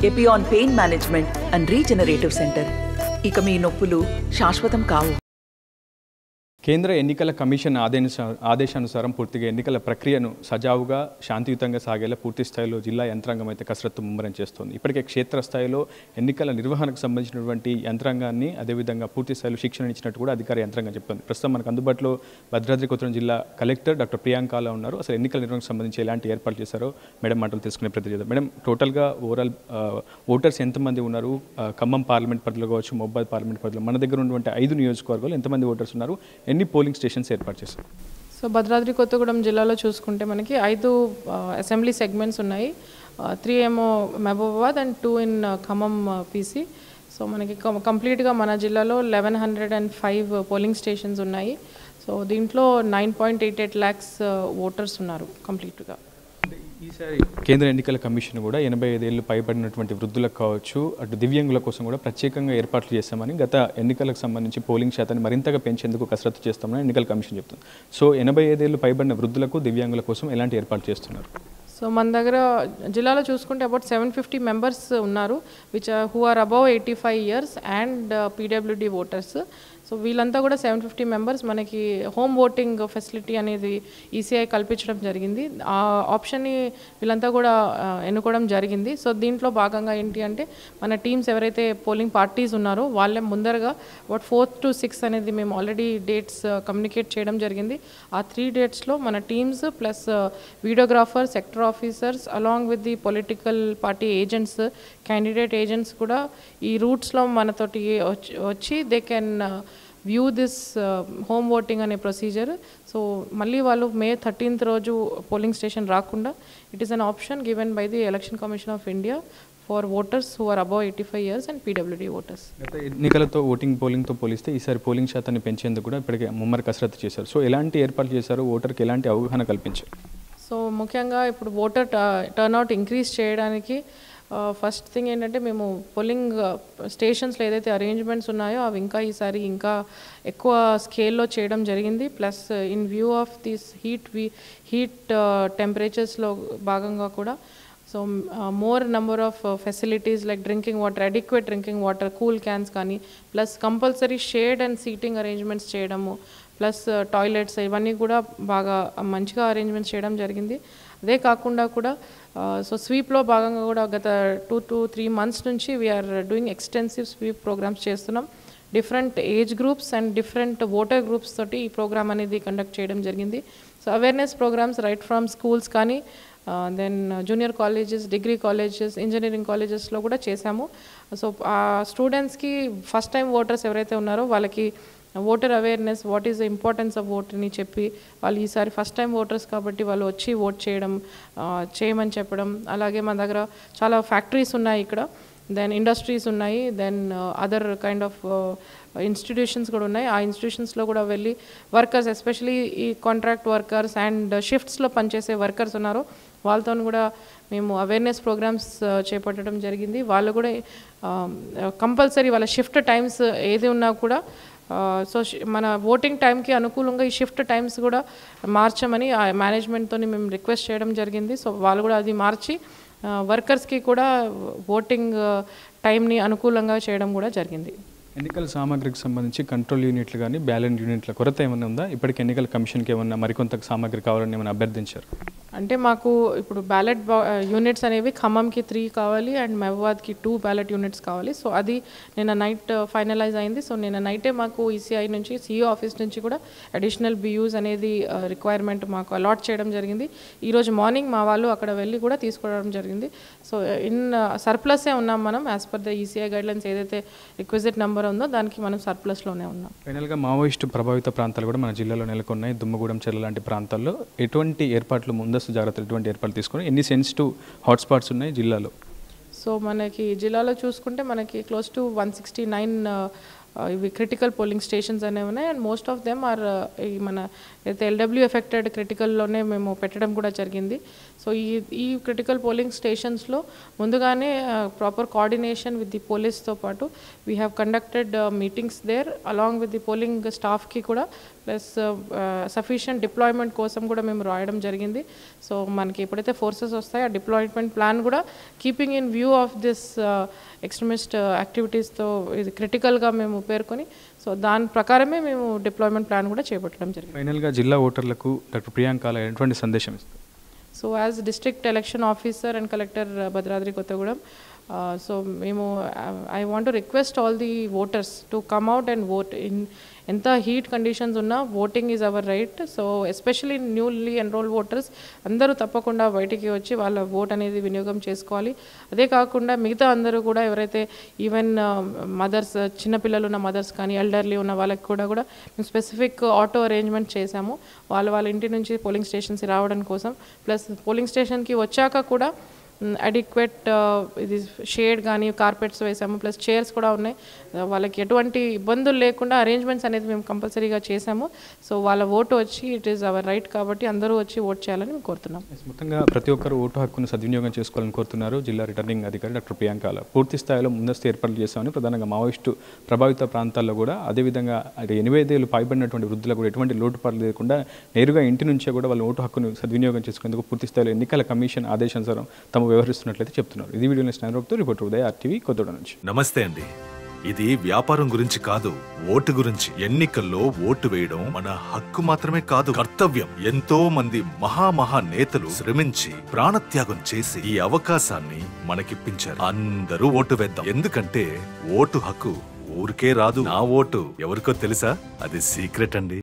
Epione pain management and regenerative centre. ఇక మీ నొప్పులు శాశ్వతం కావు. కేంద్ర ఎన్నికల కమిషన్ ఆదేశానుసారం పూర్తిగా ఎన్నికల ప్రక్రియను సజావుగా శాంతియుతంగా సాగేలా పూర్తి స్థాయిలో జిల్లా యంత్రాంగం అయితే కసరత్తు ముమ్మరం చేస్తోంది. ఇప్పటికే క్షేత్రస్థాయిలో ఎన్నికల నిర్వహణకు సంబంధించినటువంటి యంత్రాంగాన్ని అదేవిధంగా పూర్తి స్థాయిలో శిక్షణ ఇచ్చినట్టు కూడా అధికార యంత్రాంగం చెప్తోంది. ప్రస్తుతం మనకు అందుబాటులో భద్రాద్రి కొత్తగూడెం జిల్లా కలెక్టర్ డాక్టర్ ప్రియాంకలా ఉన్నారు. అసలు ఎన్నికల నిర్వహణకు సంబంధించి ఎలాంటి ఏర్పాట్లు చేశారో మేడం మాటలు తెలుసుకునే ప్రయత్నం చేద్దాం. మేడం, టోటల్గా ఓవరాల్ ఓటర్స్ ఎంతమంది ఉన్నారు? ఖమ్మం పార్లమెంట్ పరిధిలో కావచ్చు, మహబూబాబాద్ పార్లమెంట్ పరిధిలో మన దగ్గర ఉన్నటువంటి 5 నియోజకవర్గాలు ఎంతమంది ఓటర్స్ ఉన్నారు? ఎన్ని పోలింగ్ స్టేషన్స్ ఏర్పాటు చేశారు? సో భద్రాద్రి కొత్తగూడెం జిల్లాలో చూసుకుంటే మనకి 5 అసెంబ్లీ సెగ్మెంట్స్ ఉన్నాయి. 3 ఏమో Mahabubabad and 2 in Khammam PC. So మనకి కంప్లీట్గా మన జిల్లాలో 1105 పోలింగ్ స్టేషన్స్ ఉన్నాయి. సో దీంట్లో 9.88 lakhs ఓటర్స్ ఉన్నారు కంప్లీట్గా. ఈసారి కేంద్ర ఎన్నికల కమిషన్ కూడా 85 ఏళ్ళు పైబడినటువంటి వృద్ధులకు కావచ్చు, అటు దివ్యాంగుల కోసం కూడా ప్రత్యేకంగా ఏర్పాట్లు చేస్తామని గత ఎన్నికలకు సంబంధించి పోలింగ్ శాతాన్ని మరింతగా పెంచేందుకు కసరత్తు చేస్తామని ఎన్నికల కమిషన్ చెప్తుంది. సో 85 ఏళ్ళు పైబడిన వృద్ధులకు, దివ్యాంగుల కోసం ఎలాంటి ఏర్పాట్లు చేస్తున్నారు? సో మన దగ్గర జిల్లాలో చూసుకుంటే అబౌట్ 750 మెంబర్స్ ఉన్నారు who are above 85 years and PWD voters. So వీళ్ళంతా కూడా 750 మెంబర్స్ మనకి హోమ్ ఓటింగ్ ఫెసిలిటీ అనేది ఈసీఐ కల్పించడం జరిగింది. ఆ ఆప్షన్ని వీళ్ళంతా కూడా ఎన్నుకోవడం జరిగింది. సో దీంట్లో భాగంగా ఏంటి అంటే మన టీమ్స్ ఎవరైతే పోలింగ్ పార్టీస్ ఉన్నారో వాళ్ళే ముందరగా 4th to 6th అనేది మేము ఆల్రెడీ డేట్స్ కమ్యూనికేట్ చేయడం జరిగింది. ఆ 3 dates మన teams plus videographer, sector officers along with the political party agents, candidate agents కూడా ఈ రూట్స్లో మనతోటి వచ్చి they can view this home voting అనే ప్రొసీజర్. సో మళ్ళీ వాళ్ళు May 13th రోజు పోలింగ్ స్టేషన్ రాకుండా it is an option given by the Election Commission of India for voters who are above 85 years and PWD voters. గత ఎన్నికలతో పోలింగ్తో పోలిస్తే ఈసారి polling శాతాన్ని పెంచేందుకు కూడా ఇప్పటికే ముమ్మర కసరత్తు చేశారు. సో ఎలాంటి ఏర్పాట్లు చేశారు? ఓటర్కి ఎలాంటి అవగాహన కల్పించారు? సో ముఖ్యంగా ఇప్పుడు ఓటర్ టర్న్అవుట్ ఇంక్రీజ్ చేయడానికి ఫస్ట్ థింగ్ ఏంటంటే మేము పోలింగ్ స్టేషన్స్లో ఏదైతే అరేంజ్మెంట్స్ ఉన్నాయో అవి ఈసారి ఇంకా ఎక్కువ స్కేల్లో చేయడం జరిగింది. Plus in view of this heat టెంపరేచర్స్లో భాగంగా కూడా so more number of facilities like drinking water, adequate drinking water, cool cans కానీ, plus compulsory shade and seating arrangements చేయడము, ప్లస్ టాయిలెట్స్ ఇవన్నీ కూడా బాగా మంచిగా అరేంజ్మెంట్స్ చేయడం జరిగింది. అదే కాకుండా కూడా సో స్వీప్లో భాగంగా కూడా గత 2 to 3 months నుంచి we're doing extensive sweep programs చేస్తున్నాం. Different age groups and different voter groups తోటి ఈ ప్రోగ్రామ్ అనేది కండక్ట్ చేయడం జరిగింది. So awareness programs right from schools కానీ, then junior colleges, degree colleges, engineering కాలేజెస్లో కూడా చేశాము. సో ఆ స్టూడెంట్స్కి ఫస్ట్ టైం ఓటర్స్ ఎవరైతే ఉన్నారో వాళ్ళకి voter awareness, what is the importance of vote అని చెప్పి వాళ్ళు ఈసారి ఫస్ట్ టైం ఓటర్స్ కాబట్టి వాళ్ళు వచ్చి ఓట్ చేయమని చెప్పడం. అలాగే మన దగ్గర చాలా ఫ్యాక్టరీస్ ఉన్నాయి ఇక్కడ, దెన్ ఇండస్ట్రీస్ ఉన్నాయి, then other kind of institutions కూడా ఉన్నాయి. ఆ ఇన్స్టిట్యూషన్స్లో కూడా వెళ్ళి వర్కర్స్, ఎస్పెషలీ ఈ కాంట్రాక్ట్ వర్కర్స్ అండ్ షిఫ్ట్స్లో పనిచేసే వర్కర్స్ ఉన్నారో వాళ్ళతో కూడా మేము అవేర్నెస్ ప్రోగ్రామ్స్ చేపట్టడం జరిగింది. వాళ్ళు కూడా కంపల్సరీ వాళ్ళ షిఫ్ట్ టైమ్స్ ఏది ఉన్నా కూడా సో మన ఓటింగ్ టైంకి అనుకూలంగా ఈ షిఫ్ట్ టైమ్స్ కూడా మార్చమని ఆ మేనేజ్మెంట్తో మేము రిక్వెస్ట్ చేయడం జరిగింది. సో వాళ్ళు కూడా అది మార్చి వర్కర్స్కి కూడా ఓటింగ్ టైంని అనుకూలంగా చేయడం కూడా జరిగింది. ఎన్నికల సామాగ్రికి సంబంధించి కంట్రోల్ యూనిట్లు కానీ బ్యాలెట్ యూనిట్ల కొరత ఏమైనా ఉందా? ఇప్పటికి ఎన్నికల కమిషన్కి ఏమన్నా మరికొంత సామాగ్రి కావాలని ఏమైనా అభ్యర్థించారు? అంటే మాకు ఇప్పుడు బ్యాలెట్ యూనిట్స్ అనేవి ఖమ్మంకి 3 కావాలి అండ్ మహబూబాబాద్కి 2 బ్యాలెట్ యూనిట్స్ కావాలి. సో అది నిన్న నైట్ ఫైనలైజ్ అయింది. సో నిన్న నైటే మాకు ఈసీఐ నుంచి, సిఇఓ ఆఫీస్ నుంచి కూడా అడిషనల్ బియూస్ అనేది రిక్వైర్మెంట్ మాకు అలాట్ చేయడం జరిగింది. ఈరోజు మార్నింగ్ మా వాళ్ళు అక్కడ వెళ్ళి కూడా తీసుకోవడం జరిగింది. సో ఇన్ సర్ప్లస్సే ఉన్నాం మనం, as per the ECI guidelines ఏదైతే రిక్విజిట్ నెంబర్ ఉందో దానికి మనం సర్ప్లస్లోనే ఉన్నాం. ఫైనల్గా మావోయిస్టు ప్రభావిత ప్రాంతాలు కూడా మన జిల్లాలో నెలకొన్నాయి. దుమ్మగూడెం, చెర్ల లాంటి ప్రాంతాల్లో ఎటువంటి ఏర్పాట్లు, ముందస్తు జాగ్రత్తలు ఎటువంటి ఏర్పాట్లు తీసుకొని ఎన్ని సెన్సిటివ్ హాట్స్పాట్స్ ఉన్నాయి జిల్లాలో? సో మనకి జిల్లాలో చూసుకుంటే మనకి క్లోజ్ టు 169 ఇవి క్రిటికల్ పోలింగ్ స్టేషన్స్ అనేవి ఉన్నాయి. And most of them are ఈ మన అయితే ఎల్డబ్ల్యూ ఎఫెక్టెడ్ క్రిటికల్లోనే మేము పెట్టడం కూడా జరిగింది. సో ఈ క్రిటికల్ పోలింగ్ స్టేషన్స్లో ముందుగానే ప్రాపర్ కోఆర్డినేషన్ విత్ ది పోలీస్తో పాటు we have conducted meetings there along with the polling స్టాఫ్కి కూడా, ప్లస్ సఫిషియంట్ డిప్లాయ్మెంట్ కోసం కూడా మేము రాయడం జరిగింది. సో మనకి ఎప్పుడైతే ఫోర్సెస్ వస్తాయో ఆ డిప్లాయ్మెంట్ ప్లాన్ కూడా keeping in view of this extremist యాక్టివిటీస్తో ఇది క్రిటికల్గా మేము పేర్కొని, సో దాని ప్రకారమే మేము డిప్లాయ్మెంట్ ప్లాన్ కూడా చేపట్టడం జరిగింది. ఫైనల్గా జిల్లా ఓటర్లకు డాక్టర్ ప్రియాంక ఎటువంటి సందేశం ఇస్తారు? So as district election officer and collector Bhadradri Kothagudem, so మేము I want to request all the voters to come out and vote. ఎంత హీట్ కండిషన్స్ ఉన్నా voting is our right. So especially newly enrolled voters అందరూ తప్పకుండా బయటికి వచ్చి వాళ్ళ vote అనేది వినియోగం చేసుకోవాలి. అదే కాకుండా మిగతా అందరూ కూడా ఎవరైతే ఈవెన్ మదర్స్, చిన్నపిల్లలు ఉన్న మదర్స్ కానీ ఎల్డర్లీ ఉన్న వాళ్ళకి కూడా మేము స్పెసిఫిక్ ఆటో అరేంజ్మెంట్ చేశాము వాళ్ళ ఇంటి నుంచి పోలింగ్ స్టేషన్స్ రావడం కోసం. ప్లస్ పోలింగ్ స్టేషన్కి వచ్చాక కూడా అడిక్వేట్ ఇది షేడ్ కానీ కార్పెట్స్ వేసాము, ప్లస్ చైర్స్ కూడా ఉన్నాయి. వాళ్ళకి ఎటువంటి ఇబ్బందులు లేకుండా అరేంజ్మెంట్స్ అనేది మేము కంపల్సరీగా చేసాము. సో వాళ్ళ ఓటు వచ్చి ఇట్ ఈస్ అవర్ రైట్ కాబట్టి అందరూ వచ్చి ఓట్ చేయాలని మేము కోరుతున్నాం. మొత్తంగా ప్రతి ఒక్కరు ఓటు హక్కును సద్వినియోగం చేసుకోవాలని కోరుతున్నారు జిల్లా రిటర్నింగ్ అధికారి డాక్టర్ ప్రియాంక. పూర్తి స్థాయిలో ముందస్తు ఏర్పాట్లు చేస్తామని, ప్రధానంగా మావోయిస్టు ప్రభావిత ప్రాంతాల్లో కూడా అదేవిధంగా 85 ఏళ్ళు పైబడినటువంటి వృద్ధులకు కూడా ఎటువంటి లోటుపాట్లు లేకుండా నేరుగా ఇంటి నుంచే కూడా వాళ్ళ ఓటు హక్కును సద్వినియోగం చేసుకునేందుకు పూర్తి స్థాయిలో ఎన్నికల కమిషన్ ఆదేశానుసారం తమ వ్యవహరిస్తున్నట్లయితే చెప్తున్నారు. ఇది వీడియో స్నానరోగ్తో రిపోర్టర్ ఉదయ్, RTV, కొత్తగూడెం నుంచి. నమస్తే అండి. ఇది వ్యాపారం గురించి కాదు, ఓటు గురించి. ఎన్నికల్లో ఓటు వేయడం మన హక్కు మాత్రమే కాదు, కర్తవ్యం. ఎంతో మంది మహా నేతలు శ్రమించి ప్రాణత్యాగం చేసి ఈ అవకాశాన్ని మనకిప్పించారు. అందరూ ఓటు వేద్దాం. ఎందుకంటే ఓటు హక్కు ఊరికే రాదు. నా ఓటు ఎవరికో తెలుసా? అది సీక్రెట్ అండి.